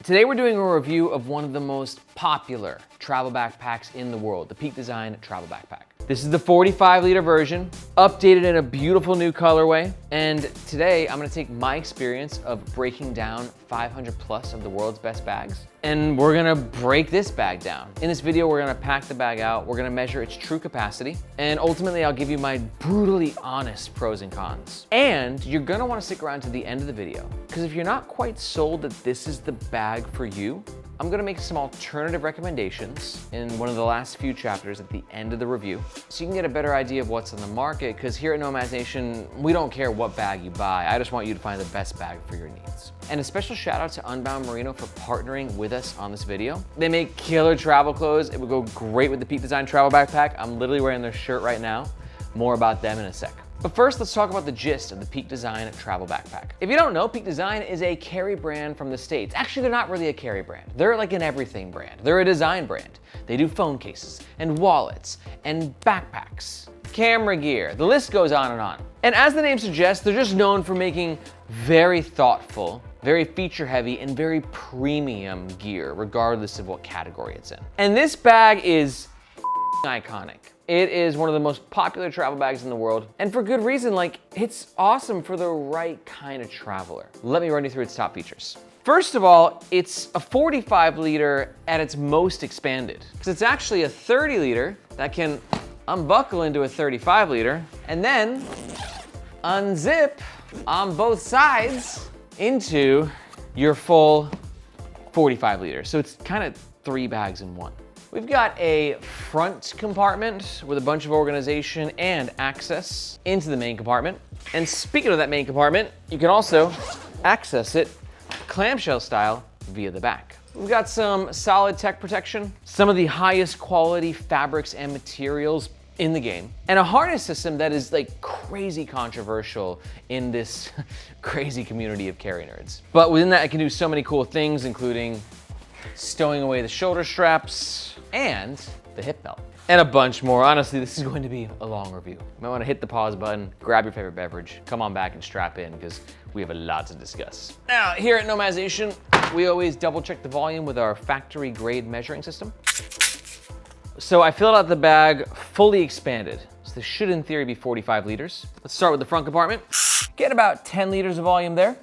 Today we're doing a review of one of the most popular travel backpacks in the world, the Peak Design Travel Backpack. This is the 45-liter version, updated in a beautiful new colorway. And today I'm gonna take my experience of breaking down 500 plus of the world's best bags, and we're gonna break this bag down. In this video, we're gonna pack the bag out, we're gonna measure its true capacity, and ultimately I'll give you my brutally honest pros and cons. And you're gonna wanna stick around to the end of the video, because if you're not quite sold that this is the bag for you, I'm gonna make some alternative recommendations in one of the last few chapters at the end of the review, so you can get a better idea of what's on the market, because here at Nomads Nation, we don't care what bag you buy. I just want you to find the best bag for your needs. And a special shout out to Unbound Merino for partnering with us on this video. They make killer travel clothes. It would go great with the Peak Design Travel Backpack. I'm literally wearing their shirt right now. More about them in a sec. But first, let's talk about the gist of the Peak Design Travel Backpack. If you don't know, Peak Design is a carry brand from the States. Actually, they're not really a carry brand. They're like an everything brand. They're a design brand. They do phone cases and wallets and backpacks, camera gear. The list goes on and on. And as the name suggests, they're just known for making very thoughtful, very feature heavy, and very premium gear, regardless of what category it's in. And this bag is iconic. It is one of the most popular travel bags in the world, and for good reason. Like, it's awesome for the right kind of traveler. Let me run you through its top features. First of all, it's a 45 liter at its most expanded, because it's actually a 30 liter that can unbuckle into a 35 liter and then unzip on both sides into your full 45 liter. So it's kind of 3 bags in one. We've got a front compartment with a bunch of organization and access into the main compartment. And speaking of that main compartment, you can also access it clamshell style via the back. We've got some solid tech protection, some of the highest quality fabrics and materials in the game, and a harness system that is like crazy controversial in this crazy community of carry nerds. But within that, it can do so many cool things, including stowing away the shoulder straps and the hip belt, and a bunch more. Honestly, this is going to be a long review. You might want to hit the pause button, grab your favorite beverage, come on back and strap in, because we have a lot to discuss. Now, here at Nomads Nation, we always double check the volume with our factory grade measuring system. So I filled out the bag fully expanded. So this should in theory be 45 liters. Let's start with the front compartment. Get about 10 liters of volume there.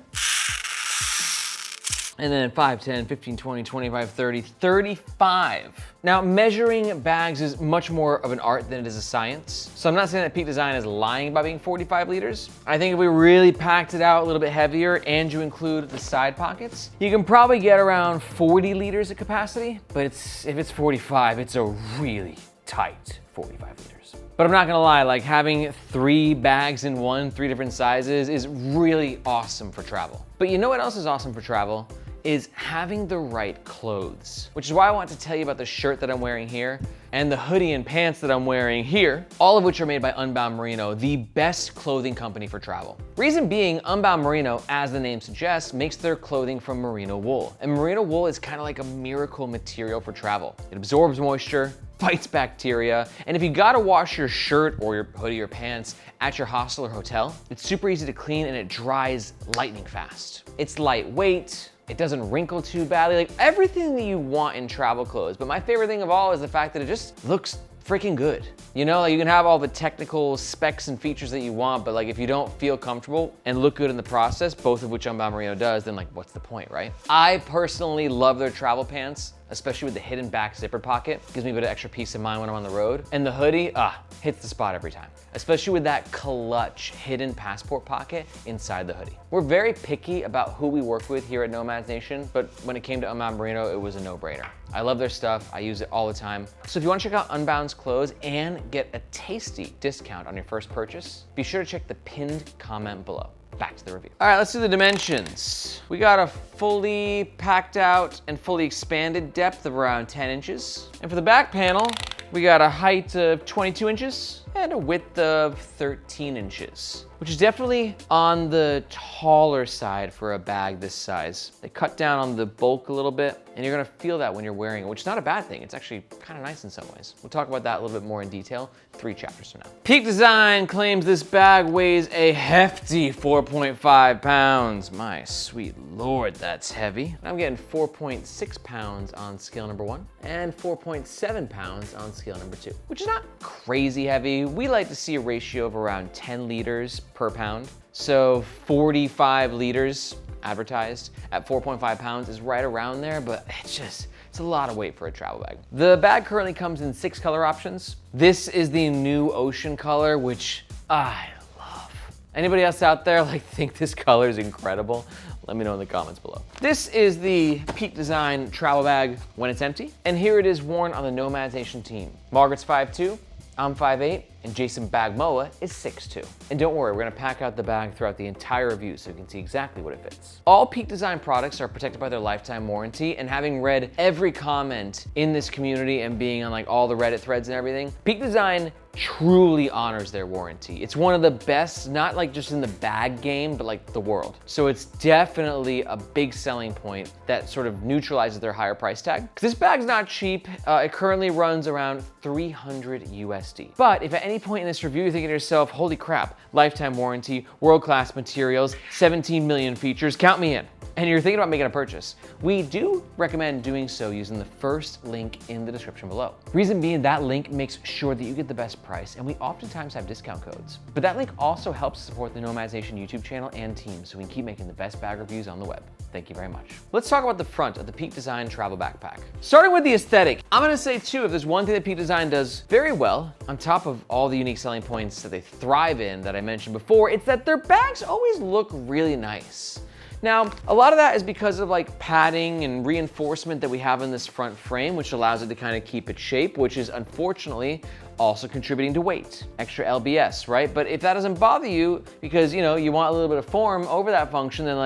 And then 5, 10, 15, 20, 25, 30, 35. Now, measuring bags is much more of an art than it is a science. So I'm not saying that Peak Design is lying by being 45 liters. I think if we really packed it out a little bit heavier and you include the side pockets, you can probably get around 40 liters of capacity, but if it's 45, it's a really tight 45 liters. But I'm not gonna lie, like having 3 bags in one, 3 different sizes is really awesome for travel. But you know what else is awesome for travel? Is having the right clothes, which is why I want to tell you about the shirt that I'm wearing here and the hoodie and pants that I'm wearing here, all of which are made by Unbound Merino, the best clothing company for travel. Reason being, Unbound Merino, as the name suggests, makes their clothing from merino wool. And merino wool is kind of like a miracle material for travel. It absorbs moisture, fights bacteria, and if you gotta wash your shirt or your hoodie or pants at your hostel or hotel, it's super easy to clean and it dries lightning fast. It's lightweight, it doesn't wrinkle too badly, like everything that you want in travel clothes. But my favorite thing of all is the fact that it just looks freaking good. You know, like you can have all the technical specs and features that you want, but like if you don't feel comfortable and look good in the process, both of which Unbound Merino does, then like what's the point, right? I personally love their travel pants, especially with the hidden back zipper pocket. Gives me a bit of extra peace of mind when I'm on the road. And the hoodie, hits the spot every time. Especially with that clutch hidden passport pocket inside the hoodie. We're very picky about who we work with here at Nomads Nation, but when it came to Unbound Merino, it was a no-brainer. I love their stuff, I use it all the time. So if you wanna check out Unbound's clothes and get a tasty discount on your first purchase, be sure to check the pinned comment below. Back to the review. All right, let's do the dimensions. We got a fully packed out and fully expanded depth of around 10 inches. And for the back panel, we got a height of 22 inches and a width of 13 inches. which is definitely on the taller side for a bag this size. They cut down on the bulk a little bit, and you're gonna feel that when you're wearing it, which is not a bad thing. It's actually kind of nice in some ways. We'll talk about that a little bit more in detail 3 chapters from now. Peak Design claims this bag weighs a hefty 4.5 pounds. My sweet Lord, that's heavy. I'm getting 4.6 pounds on scale number 1 and 4.7 pounds on scale number 2, which is not crazy heavy. We like to see a ratio of around 10 liters per pound. So 45 liters advertised at 4.5 pounds is right around there, but it's a lot of weight for a travel bag. The bag currently comes in 6 color options. This is the new ocean color, which I love. Anybody else out there think this color is incredible? Let me know in the comments below. This is the Peak Design travel bag when it's empty, and here it is worn on the Nomads Nation team. Margaret's 5'2", I'm 5'8", and Jason Bagmoa is 6'2". And don't worry, we're gonna pack out the bag throughout the entire review so you can see exactly what it fits. All Peak Design products are protected by their lifetime warranty, and having read every comment in this community and being on all the Reddit threads and everything, Peak Design truly honors their warranty. It's one of the best, not just in the bag game, but the world. So it's definitely a big selling point that sort of neutralizes their higher price tag. Because this bag's not cheap. It currently runs around 300 USD. But if at any point in this review you're thinking to yourself, holy crap, lifetime warranty, world-class materials, 17 million features, count me in, and you're thinking about making a purchase, we do recommend doing so using the first link in the description below. Reason being, that link makes sure that you get the best price, and we oftentimes have discount codes. But that link also helps support the Nomads Nation YouTube channel and team, so we can keep making the best bag reviews on the web. Thank you very much. Let's talk about the front of the Peak Design travel backpack. Starting with the aesthetic, I'm gonna say too, if there's one thing that Peak Design does very well, on top of all the unique selling points that they thrive in that I mentioned before, it's that their bags always look really nice. Now, a lot of that is because of padding and reinforcement that we have in this front frame, which allows it to kind of keep its shape, which is unfortunately also contributing to weight, extra LBS, right? But if that doesn't bother you because you want a little bit of form over that function, then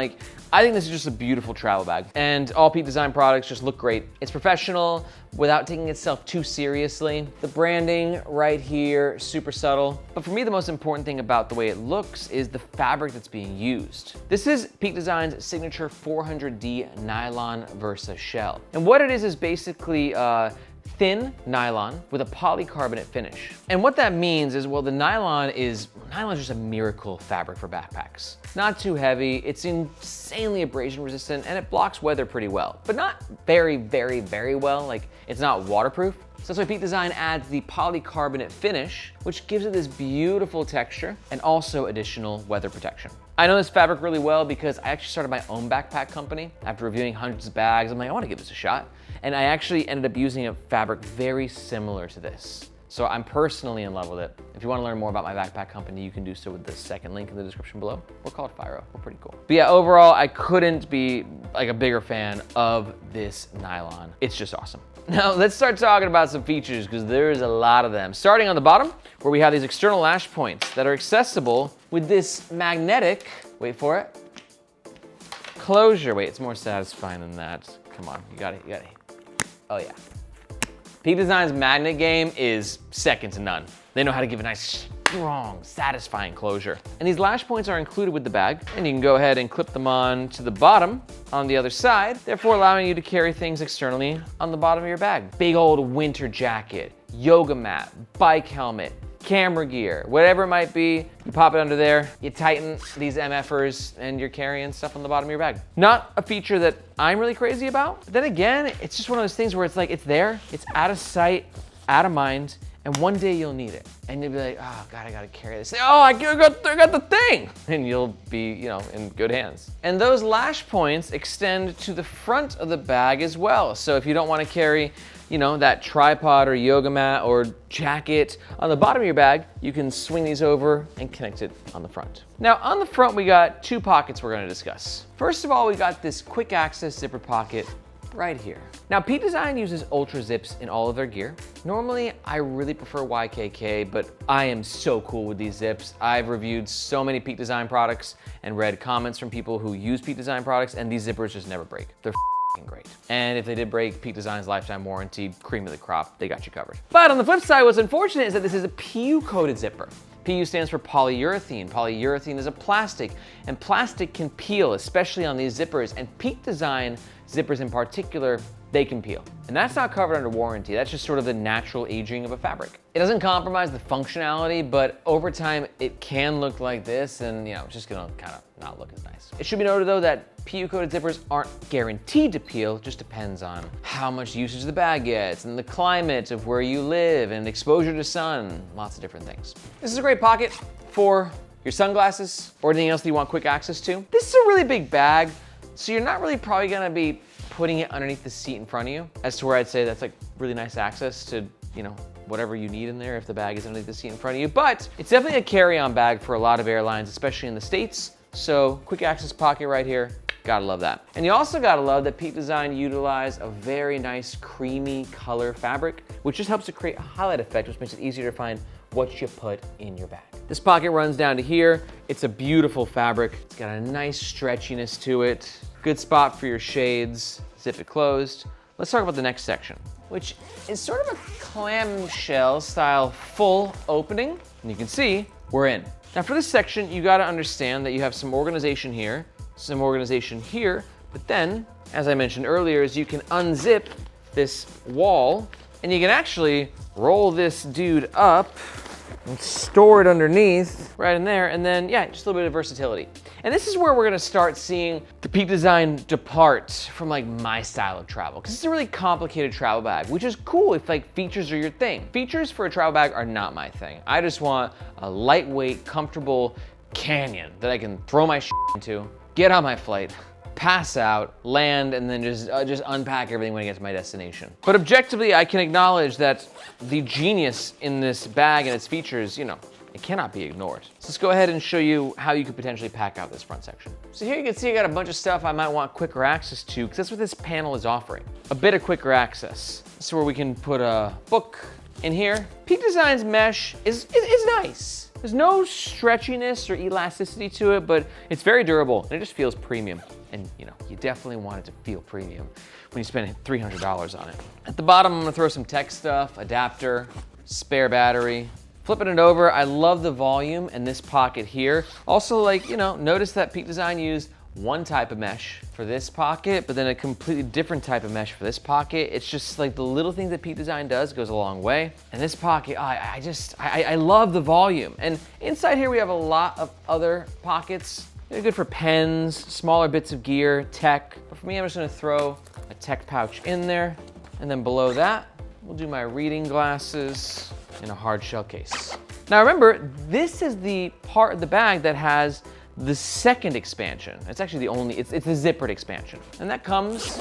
I think this is just a beautiful travel bag. And all Peak Design products just look great. It's professional without taking itself too seriously. The branding right here, super subtle. But for me, the most important thing about the way it looks is the fabric that's being used. This is Peak Design's signature 400D nylon Versa shell. And what it is basically thin nylon with a polycarbonate finish. And what that means is, well, the nylon is just a miracle fabric for backpacks. Not too heavy, it's insanely abrasion resistant, and it blocks weather pretty well, but not very, very, very well. It's not waterproof. So that's why Peak Design adds the polycarbonate finish, which gives it this beautiful texture and also additional weather protection. I know this fabric really well because I actually started my own backpack company. After reviewing hundreds of bags, I'm like, I wanna give this a shot. And I actually ended up using a fabric very similar to this. So I'm personally in love with it. If you wanna learn more about my backpack company, you can do so with the second link in the description below. We're called Firo, we're pretty cool. But yeah, overall, I couldn't be a bigger fan of this nylon. It's just awesome. Now let's start talking about some features because there's a lot of them. Starting on the bottom, where we have these external lash points that are accessible with this magnetic, wait for it, closure. Wait, it's more satisfying than that. Come on, you got it. Oh yeah. Peak Design's magnet game is second to none. They know how to give a nice, strong, satisfying closure. And these lash points are included with the bag, and you can go ahead and clip them on to the bottom on the other side, therefore allowing you to carry things externally on the bottom of your bag. Big old winter jacket, yoga mat, bike helmet, camera gear, whatever it might be, you pop it under there, you tighten these MFers, and you're carrying stuff on the bottom of your bag. Not a feature that I'm really crazy about, but then again, it's just one of those things where it's there, it's out of sight, out of mind, and one day you'll need it. And you'll be like, oh God, I gotta carry this. Oh, I got the thing! And you'll be, in good hands. And those lash points extend to the front of the bag as well. So if you don't wanna carry, that tripod or yoga mat or jacket on the bottom of your bag, you can swing these over and connect it on the front. Now on the front, we got 2 pockets we're gonna discuss. First of all, we got this quick access zipper pocket right here. Now, Peak Design uses ultra zips in all of their gear. Normally, I really prefer YKK, but I am so cool with these zips. I've reviewed so many Peak Design products and read comments from people who use Peak Design products, and these zippers just never break. They're great. And if they did break, Peak Design's lifetime warranty, cream of the crop, they got you covered. But on the flip side, what's unfortunate is that this is a PU coated zipper. PU stands for polyurethane. Polyurethane is a plastic, and plastic can peel, especially on these zippers, and Peak Design zippers in particular, they can peel. And that's not covered under warranty. That's just sort of the natural aging of a fabric. It doesn't compromise the functionality, but over time it can look like this, and it's just gonna kind of not look as nice. It should be noted though that PU coated zippers aren't guaranteed to peel, it just depends on how much usage the bag gets and the climate of where you live and exposure to sun, lots of different things. This is a great pocket for your sunglasses or anything else that you want quick access to. This is a really big bag, so you're not really probably gonna be putting it underneath the seat in front of you, as to where I'd say that's like really nice access to, whatever you need in there if the bag is underneath the seat in front of you. But it's definitely a carry-on bag for a lot of airlines, especially in the States. So quick access pocket right here, gotta love that. And you also gotta love that Peak Design utilized a very nice creamy color fabric, which just helps to create a highlight effect, which makes it easier to find what you put in your bag. This pocket runs down to here. It's a beautiful fabric. It's got a nice stretchiness to it. Good spot for your shades. Zip it closed. Let's talk about the next section, which is sort of a clamshell style full opening. And you can see we're in. Now for this section, you gotta understand that you have some organization here, some organization here, but then, as I mentioned earlier, is you can unzip this wall and you can actually roll this dude up and store it underneath right in there, and then just a little bit of versatility. And this is where we're gonna start seeing the Peak Design depart from like my style of travel, because it's a really complicated travel bag, which is cool if like features are your thing. Features for a travel bag are not my thing. I just want a lightweight, comfortable canyon that I can throw my shit into, get on my flight, pass out, land, and then just unpack everything when I get to my destination. But objectively, I can acknowledge that the genius in this bag and its features, it cannot be ignored. So let's go ahead and show you how you could potentially pack out this front section. So here you can see I got a bunch of stuff I might want quicker access to, because that's what this panel is offering. A bit of quicker access. This is where we can put a book in here. Peak Design's mesh is nice. There's no stretchiness or elasticity to it, but it's very durable and it just feels premium. And you definitely want it to feel premium when you spend $300 on it. At the bottom, I'm gonna throw some tech stuff, adapter, spare battery. Flipping it over, I love the volume in this pocket here. Also, notice that Peak Design used one type of mesh for this pocket, but then a completely different type of mesh for this pocket. It's just like the little things that Peak Design does goes a long way. And this pocket, I love the volume. And inside here, we have a lot of other pockets. They're good for pens, smaller bits of gear, tech. But for me, I'm just gonna throw a tech pouch in there. And then below that, we'll do my reading glasses in a hard shell case. Now remember, this is the part of the bag that has the second expansion. It's actually the only, it's the zippered expansion. And that comes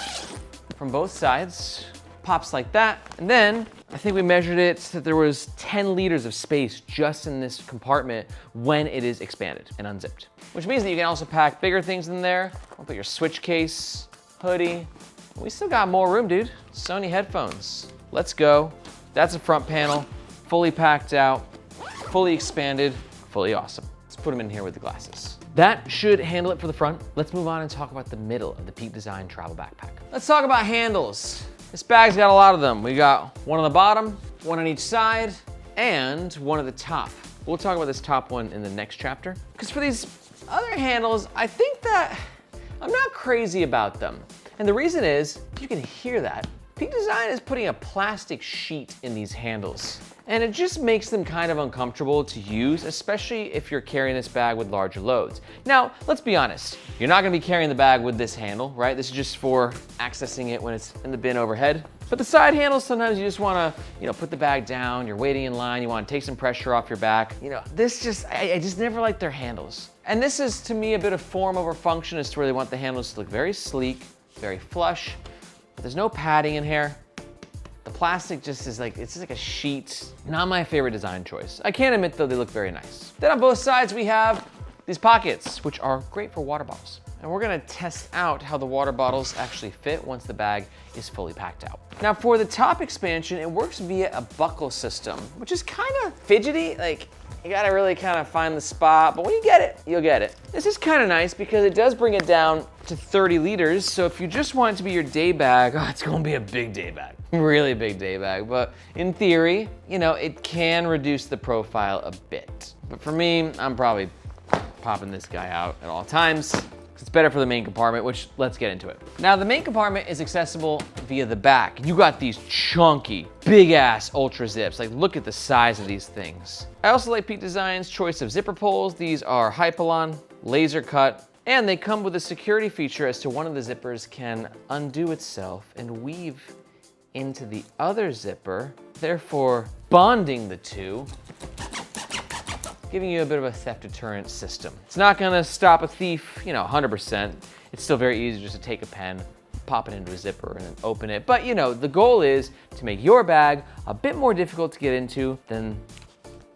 from both sides, pops like that. And then I think we measured it that there was 10 liters of space just in this compartment when it is expanded and unzipped. Which means that you can also pack bigger things in there. I'll put your switch case, hoodie. We still got more room, dude. Sony headphones. Let's go. That's a front panel, fully packed out, fully expanded, fully awesome. Let's put them in here with the glasses. That should handle it for the front. Let's move on and talk about the middle of the Peak Design travel backpack. Let's talk about handles. This bag's got a lot of them. We got one on the bottom, one on each side, and one at the top. We'll talk about this top one in the next chapter. Because for these other handles, I think that I'm not crazy about them. And the reason is, you can hear that. Peak Design is putting a plastic sheet in these handles. And it just makes them kind of uncomfortable to use, especially if you're carrying this bag with larger loads. Now, let's be honest. You're not gonna be carrying the bag with this handle, right? This is just for accessing it when it's in the bin overhead. But the side handles, sometimes you just wanna, put the bag down, you're waiting in line, you wanna take some pressure off your back. I just never liked their handles. And this is, to me, a bit of form over function as to where they want the handles to look very sleek, very flush, but there's no padding in here. The plastic just is it's just like a sheet. Not my favorite design choice. I can't admit though, they look very nice. Then on both sides we have these pockets, which are great for water bottles. and we're gonna test out how the water bottles actually fit once the bag is fully packed out. Now for the top expansion, it works via a buckle system, which is kind of fidgety. Like, you gotta really kind of find the spot, but when you get it, you'll get it. This is kind of nice because it does bring it down to 30 liters. So if you just want it to be your day bag, oh, it's gonna be a big day bag, really big day bag. But in theory, you know, it can reduce the profile a bit. But for me, I'm probably popping this guy out at all times. It's better for the main compartment, which let's get into it. Now the main compartment is accessible via the back. You got these chunky, big ass ultra zips. Like, look at the size of these things. I also like Peak Design's choice of zipper pulls. These are Hypalon, laser cut, and they come with a security feature as to one of the zippers can undo itself and weave into the other zipper, therefore bonding the two, giving you a bit of a theft deterrent system. It's not gonna stop a thief, you know, 100%. It's still very easy just to take a pen, pop it into a zipper and then open it. But you know, the goal is to make your bag a bit more difficult to get into than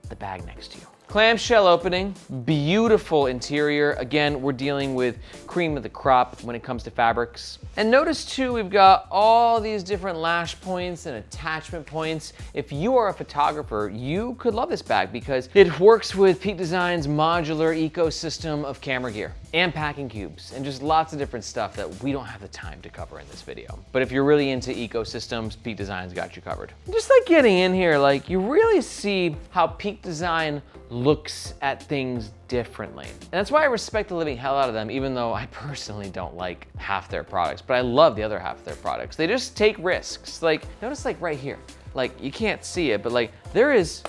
the bag next to you. Clamshell opening, beautiful interior. Again, we're dealing with cream of the crop when it comes to fabrics. And notice too, we've got all these different lash points and attachment points. If you are a photographer, you could love this bag because it works with Peak Design's modular ecosystem of camera gear and packing cubes and just lots of different stuff that we don't have the time to cover in this video. But if you're really into ecosystems, Peak Design's got you covered. Just like getting in here, like you really see how Peak Design looks at things differently. And that's why I respect the living hell out of them, even though I personally don't like half their products, but I love the other half of their products. They just take risks. Like, notice like right here, like you can't see it, but like there is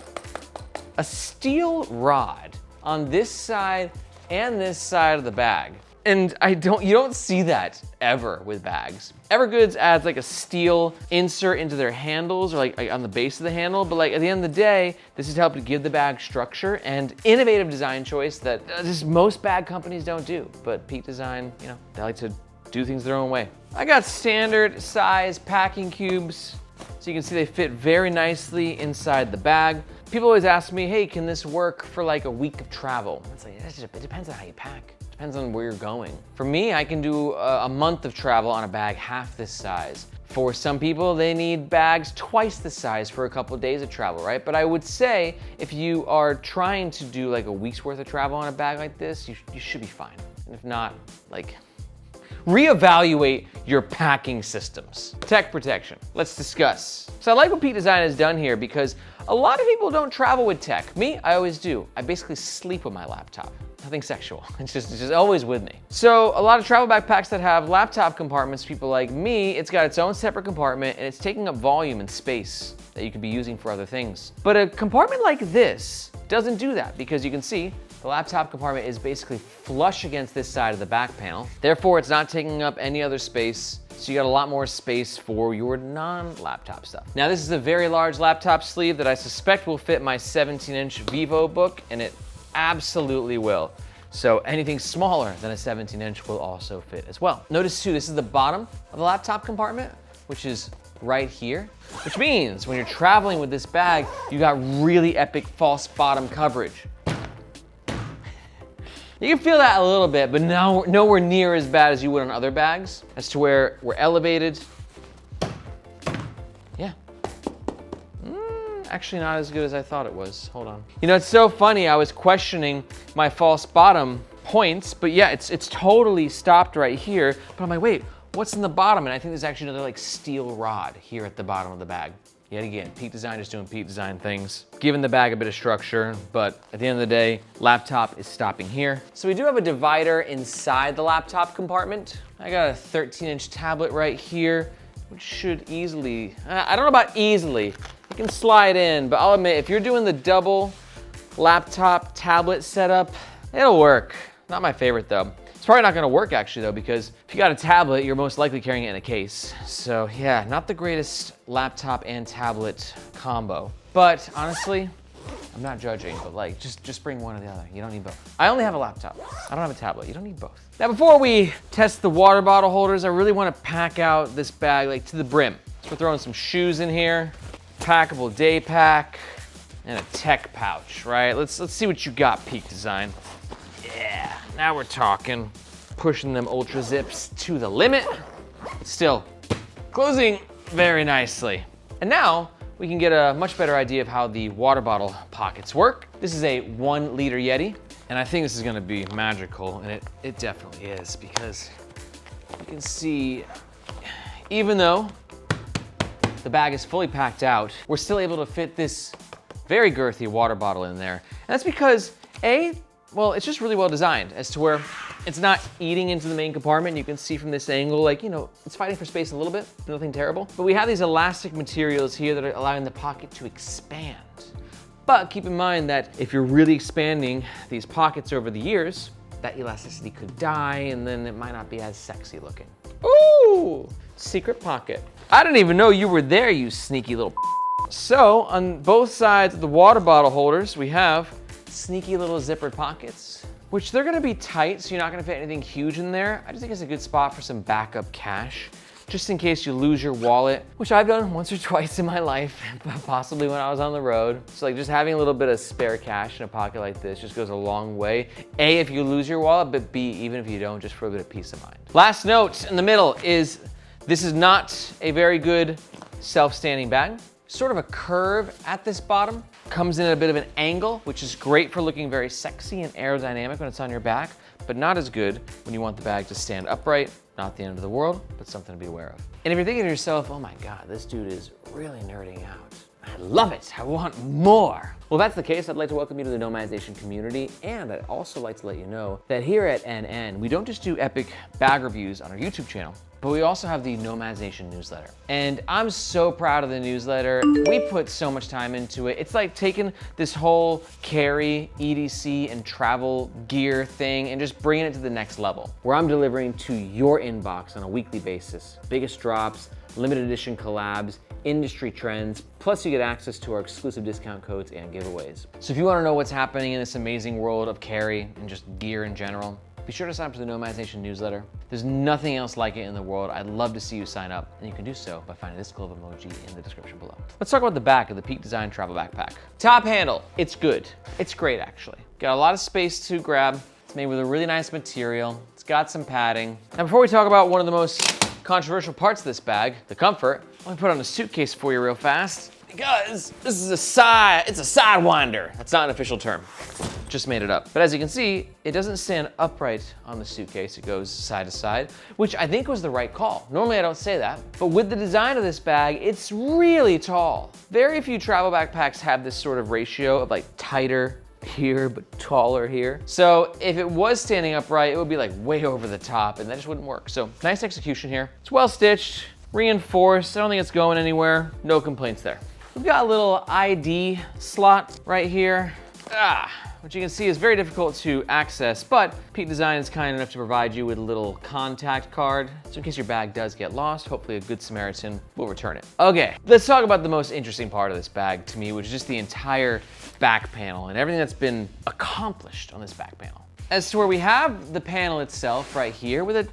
a steel rod on this side and this side of the bag. And you don't see that ever with bags. Evergoods adds like a steel insert into their handles or like on the base of the handle, but like at the end of the day, this is helping to give the bag structure and innovative design choice that just most bag companies don't do. But Peak Design, you know, they like to do things their own way. I got standard size packing cubes. So you can see they fit very nicely inside the bag. People always ask me, hey, can this work for like a week of travel? It's like, it depends on how you pack. Depends on where you're going. For me, I can do a month of travel on a bag half this size. For some people, they need bags twice the size for a couple of days of travel, right? But I would say if you are trying to do like a week's worth of travel on a bag like this, you should be fine. And if not, like, reevaluate your packing systems. Tech protection, let's discuss. So I like what Peak Design has done here because a lot of people don't travel with tech. Me, I always do. I basically sleep with my laptop. Nothing sexual, it's just always with me. So a lot of travel backpacks that have laptop compartments, people like me, it's got its own separate compartment and it's taking up volume and space that you could be using for other things. But a compartment like this doesn't do that because you can see the laptop compartment is basically flush against this side of the back panel. Therefore, it's not taking up any other space. So you got a lot more space for your non-laptop stuff. Now this is a very large laptop sleeve that I suspect will fit my 17-inch Vivo book, and it absolutely will. So anything smaller than a 17-inch will also fit as well. Notice too, this is the bottom of the laptop compartment, which is right here, which means when you're traveling with this bag, you got really epic false bottom coverage. You can feel that a little bit, but nowhere near as bad as you would on other bags, as to where we're elevated. Yeah. Actually not as good as I thought it was. Hold on. You know, it's so funny. I was questioning my false bottom points, but yeah, it's totally stopped right here. But I'm like, wait, what's in the bottom? And I think there's actually another like steel rod here at the bottom of the bag. Yet again, Peak Design is doing Peak Design things, giving the bag a bit of structure, but at the end of the day, laptop is stopping here. So we do have a divider inside the laptop compartment. I got a 13-inch tablet right here, which should easily, I don't know about easily, it can slide in, but I'll admit, if you're doing the double laptop tablet setup, it'll work. Not my favorite though. It's probably not gonna work actually though, because if you got a tablet, you're most likely carrying it in a case. So yeah, not the greatest laptop and tablet combo. But honestly, I'm not judging, but like, just bring one or the other. You don't need both. I only have a laptop. I don't have a tablet. You don't need both. Now, before we test the water bottle holders, I really wanna pack out this bag like to the brim. So we're throwing some shoes in here, packable day pack, and a tech pouch, right? Let's see what you got, Peak Design. Yeah, now we're talking. pushing them ultra zips to the limit. Still closing very nicely. And now we can get a much better idea of how the water bottle pockets work. This is a 1 liter Yeti, and I think this is gonna be magical, and it definitely is, because you can see, even though the bag is fully packed out, we're still able to fit this very girthy water bottle in there. And that's because well, it's just really well designed as to where it's not eating into the main compartment. You can see from this angle, like, you know, it's fighting for space a little bit, nothing terrible. But we have these elastic materials here that are allowing the pocket to expand. But keep in mind that if you're really expanding these pockets over the years, that elasticity could die, and then it might not be as sexy looking. Ooh, secret pocket. I didn't even know you were there, you sneaky little. So on both sides of the water bottle holders, we have sneaky little zippered pockets, which they're gonna be tight, so you're not gonna fit anything huge in there. I just think it's a good spot for some backup cash, just in case you lose your wallet, which I've done once or twice in my life, possibly when I was on the road. So like just having a little bit of spare cash in a pocket like this just goes a long way. A, if you lose your wallet, but B, even if you don't, just for a bit of peace of mind. Last note in the middle is, this is not a very good self-standing bag. Sort of a curve at this bottom, comes in at a bit of an angle, which is great for looking very sexy and aerodynamic when it's on your back, but not as good when you want the bag to stand upright. Not the end of the world, but something to be aware of. And if you're thinking to yourself, oh my God, this dude is really nerding out. I love it, I want more. Well, if that's the case, I'd like to welcome you to the Nomadization community, and I'd also like to let you know that here at NN, we don't just do epic bag reviews on our YouTube channel, but we also have the Nomadization newsletter. And I'm so proud of the newsletter. We put so much time into it. It's like taking this whole carry, EDC, and travel gear thing and just bringing it to the next level, where I'm delivering to your inbox on a weekly basis. Biggest drops, limited edition collabs, industry trends, plus you get access to our exclusive discount codes and giveaways. So if you wanna know what's happening in this amazing world of carry and just gear in general, be sure to sign up for the Nomadization newsletter. There's nothing else like it in the world. I'd love to see you sign up, and you can do so by finding this globe emoji in the description below. Let's talk about the back of the Peak Design Travel Backpack. Top handle, it's good. It's great, actually. Got a lot of space to grab. It's made with a really nice material. It's got some padding. Now, before we talk about one of the most controversial parts of this bag, the comfort, let me put on a suitcase for you real fast, because this is it's a sidewinder. That's not an official term. Just made it up. But as you can see, it doesn't stand upright on the suitcase. It goes side to side, which I think was the right call. Normally I don't say that, but with the design of this bag, it's really tall. Very few travel backpacks have this sort of ratio of like tighter here, but taller here. So if it was standing upright, it would be like way over the top, and that just wouldn't work. So nice execution here. It's well stitched, reinforced. I don't think it's going anywhere. No complaints there. We've got a little ID slot right here. Which you can see is very difficult to access, but Peak Design is kind enough to provide you with a little contact card. So in case your bag does get lost, hopefully a good Samaritan will return it. Okay, let's talk about the most interesting part of this bag to me, which is just the entire back panel and everything that's been accomplished on this back panel. As to where we have the panel itself right here with a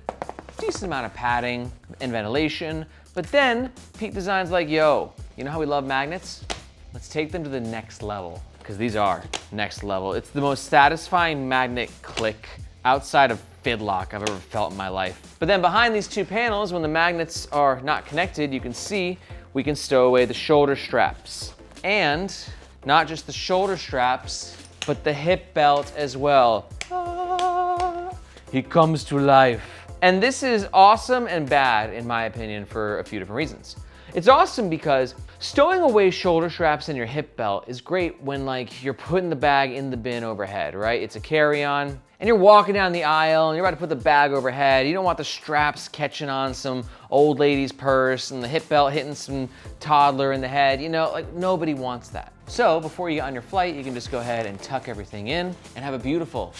decent amount of padding and ventilation, but then Peak Design's like, yo, you know how we love magnets? Let's take them to the next level. Because these are next level. It's the most satisfying magnet click outside of Fidlock I've ever felt in my life. But then behind these two panels, when the magnets are not connected, you can see we can stow away the shoulder straps. And not just the shoulder straps, but the hip belt as well. He comes to life. And this is awesome and bad, in my opinion, for a few different reasons. It's awesome because stowing away shoulder straps in your hip belt is great when like you're putting the bag in the bin overhead, right? It's a carry-on and you're walking down the aisle and you're about to put the bag overhead. You don't want the straps catching on some old lady's purse and the hip belt hitting some toddler in the head. You know, like nobody wants that. So before you get on your flight, you can just go ahead and tuck everything in and have a beautiful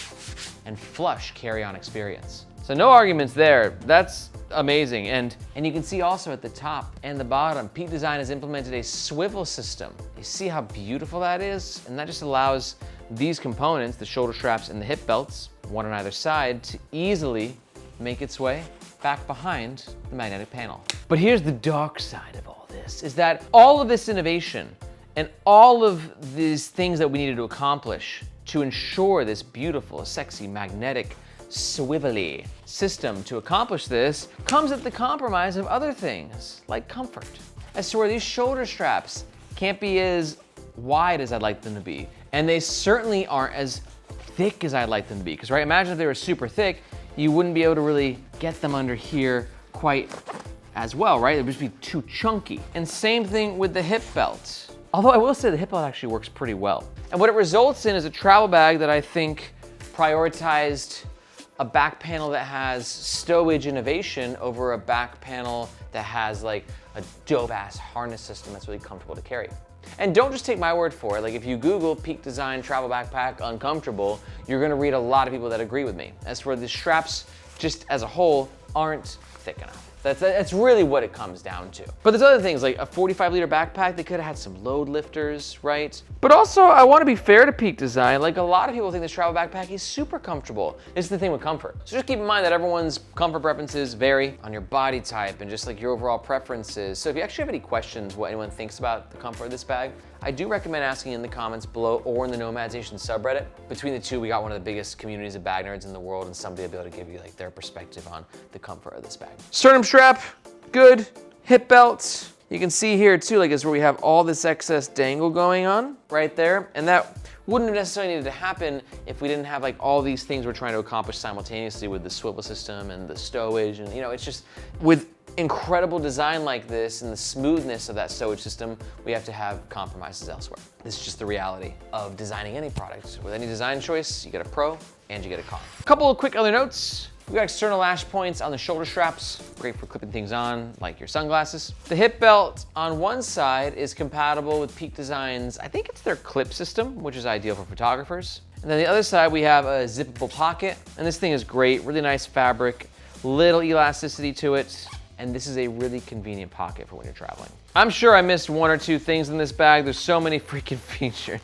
and flush carry-on experience. So no arguments there. That's amazing. And you can see also at the top and the bottom, Peak Design has implemented a swivel system. You see how beautiful that is? And that just allows these components, the shoulder straps and the hip belts, one on either side, to easily make its way back behind the magnetic panel. But here's the dark side of all this, is that all of this innovation and all of these things that we needed to accomplish to ensure this beautiful, sexy, magnetic swivelly system to accomplish this comes at the compromise of other things, like comfort. As to where these shoulder straps can't be as wide as I'd like them to be, and they certainly aren't as thick as I'd like them to be. Because right, imagine if they were super thick, you wouldn't be able to really get them under here quite as well, right? It would just be too chunky. And same thing with the hip belt. Although I will say the hip belt actually works pretty well. And what it results in is a travel bag that I think prioritized a back panel that has stowage innovation over a back panel that has like a dope ass harness system that's really comfortable to carry. And don't just take my word for it. Like if you Google Peak Design travel backpack uncomfortable, you're gonna read a lot of people that agree with me. As for the straps, just as a whole, aren't thick enough. That's really what it comes down to. But there's other things, like a 45-liter backpack, they could have had some load lifters, right? But also, I wanna be fair to Peak Design. Like a lot of people think this travel backpack is super comfortable. This is the thing with comfort. So just keep in mind that everyone's comfort preferences vary on your body type and just like your overall preferences. So if you actually have any questions what anyone thinks about the comfort of this bag, I do recommend asking in the comments below or in the Nomadization subreddit. Between the two, we got one of the biggest communities of bag nerds in the world, and somebody will be able to give you like their perspective on the comfort of this bag. Sternum strap, good. Hip belt, you can see here too, like is where we have all this excess dangle going on right there. And that wouldn't have necessarily needed to happen if we didn't have like all these things we're trying to accomplish simultaneously with the swivel system and the stowage. And you know, it's just with incredible design like this and the smoothness of that stowage system, we have to have compromises elsewhere. This is just the reality of designing any product. With any design choice, you get a pro and you get a con. A couple of quick other notes. We've got external lash points on the shoulder straps, great for clipping things on, like your sunglasses. The hip belt on one side is compatible with Peak Design's, I think it's their clip system, which is ideal for photographers. And then the other side, we have a zippable pocket. And this thing is great, really nice fabric, little elasticity to it. And this is a really convenient pocket for when you're traveling. I'm sure I missed one or two things in this bag. There's so many freaking features,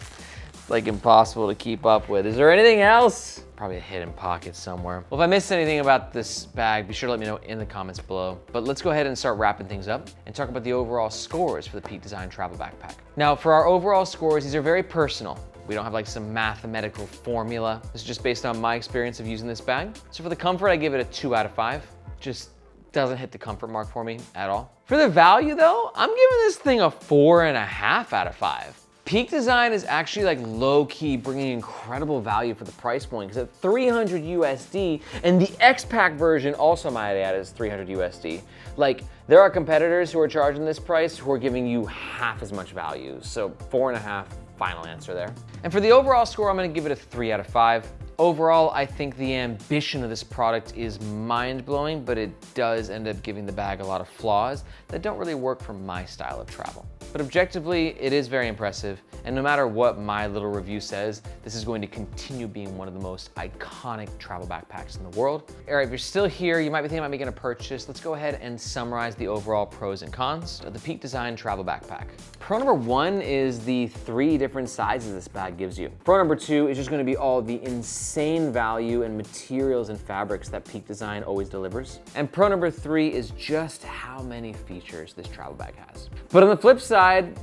it's like impossible to keep up with. Is there anything else? Probably a hidden pocket somewhere. Well, if I missed anything about this bag, be sure to let me know in the comments below. But let's go ahead and start wrapping things up and talk about the overall scores for the Peak Design travel backpack. Now, for our overall scores, these are very personal. We don't have like some mathematical formula. This is just based on my experience of using this bag. So for the comfort, I give it a 2 out of 5. Just doesn't hit the comfort mark for me at all. For the value though, I'm giving this thing a 4.5 out of 5. Peak Design is actually like low-key bringing incredible value for the price point, because at 300 USD, and the X-Pack version also, might add, is 300 USD. Like, there are competitors who are charging this price who are giving you half as much value. So 4.5, final answer there. And for the overall score, I'm gonna give it a 3 out of 5. Overall, I think the ambition of this product is mind-blowing, but it does end up giving the bag a lot of flaws that don't really work for my style of travel. But objectively, it is very impressive, and no matter what my little review says, this is going to continue being one of the most iconic travel backpacks in the world. All right, if you're still here, you might be thinking about making a purchase. Let's go ahead and summarize the overall pros and cons of the Peak Design travel backpack. Pro number 1 is the 3 different sizes this bag gives you. Pro number 2 is just gonna be all the insane value and materials and fabrics that Peak Design always delivers. And pro number 3 is just how many features this travel bag has. But on the flip side,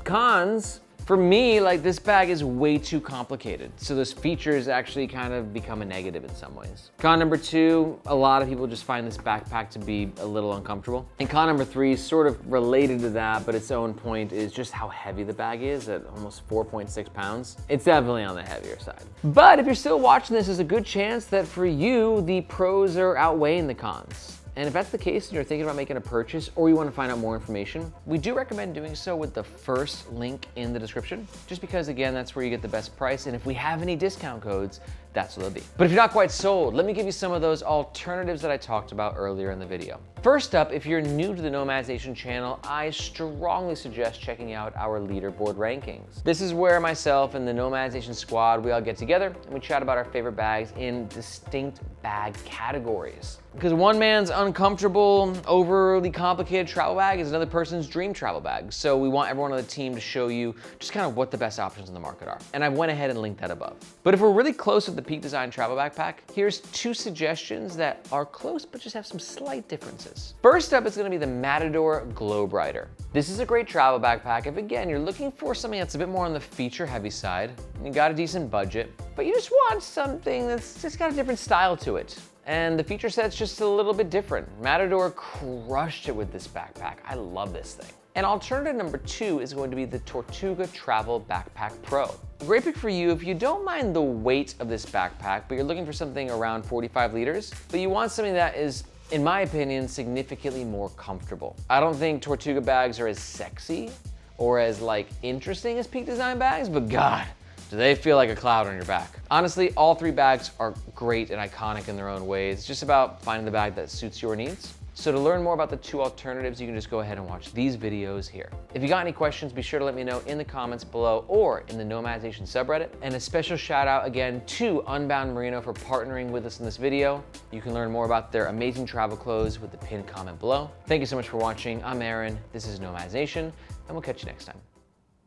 cons, for me, like this bag is way too complicated. So those features actually kind of become a negative in some ways. Con number 2, a lot of people just find this backpack to be a little uncomfortable. And con number 3, sort of related to that, but its own point, is just how heavy the bag is at almost 4.6 pounds. It's definitely on the heavier side. But if you're still watching this, there's a good chance that for you, the pros are outweighing the cons. And if that's the case and you're thinking about making a purchase or you want to find out more information, we do recommend doing so with the first link in the description, just because again, that's where you get the best price. And if we have any discount codes, that's what they'll be. But if you're not quite sold, let me give you some of those alternatives that I talked about earlier in the video. First up, if you're new to the Nomadization channel, I strongly suggest checking out our leaderboard rankings. This is where myself and the Nomadization squad, we all get together and we chat about our favorite bags in distinct bag categories. Because one man's uncomfortable, overly complicated travel bag is another person's dream travel bag. So we want everyone on the team to show you just kind of what the best options in the market are. And I went ahead and linked that above. But if we're really close with the Peak Design travel backpack, here's 2 suggestions that are close but just have some slight differences. First up is gonna be the Matador Globerider. This is a great travel backpack if, again, you're looking for something that's a bit more on the feature heavy side, you got a decent budget, but you just want something that's just got a different style to it. and the feature set's just a little bit different. Matador crushed it with this backpack. I love this thing. And alternative number 2 is going to be the Tortuga Travel Backpack Pro. A great pick for you if you don't mind the weight of this backpack, but you're looking for something around 45 liters, but you want something that is, in my opinion, significantly more comfortable. I don't think Tortuga bags are as sexy or as interesting as Peak Design bags, but God, do they feel like a cloud on your back. Honestly, all 3 bags are great and iconic in their own ways. It's just about finding the bag that suits your needs. So to learn more about the 2 alternatives, you can just go ahead and watch these videos here. If you got any questions, be sure to let me know in the comments below or in the Nomadization subreddit. And a special shout out again to Unbound Merino for partnering with us in this video. You can learn more about their amazing travel clothes with the pinned comment below. Thank you so much for watching. I'm Aaron, this is Nomadization, and we'll catch you next time.